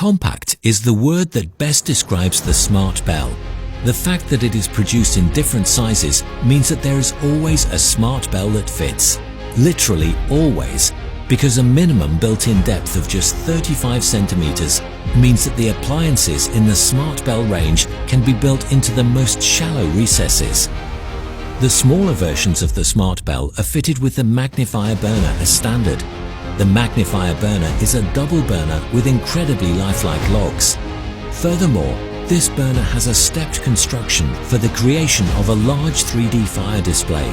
Compact is the word that best describes the Smart Bell. The fact that it is produced in different sizes means that there is always a Smart Bell that fits. Literally always, because a minimum built-in depth of just 35 centimeters means that the appliances in the Smart Bell range can be built into the most shallow recesses. The smaller versions of the Smart Bell are fitted with the magnifier burner as standard. The magnifier burner is a double burner with incredibly lifelike logs. Furthermore, this burner has a stepped construction for the creation of a large 3D fire display.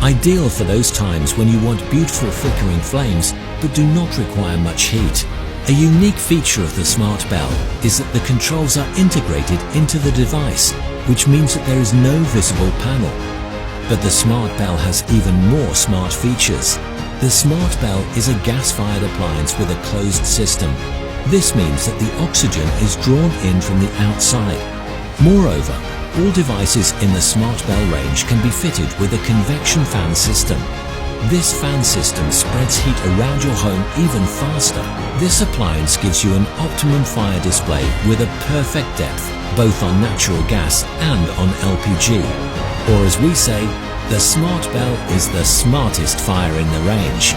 Ideal for those times when you want beautiful flickering flames but do not require much heat. A unique feature of the Smart Bell is that the controls are integrated into the device, which means that there is no visible panel. But the Smart Bell has even more smart features. The Smart Bell is a gas-fired appliance with a closed system. This means that the oxygen is drawn in from the outside. Moreover, all devices in the Smart Bell range can be fitted with a convection fan system. This fan system spreads heat around your home even faster. This appliance gives you an optimum fire display with a perfect depth, both on natural gas and on LPG. Or as we say, the Smart Bell is the smartest fire in the range.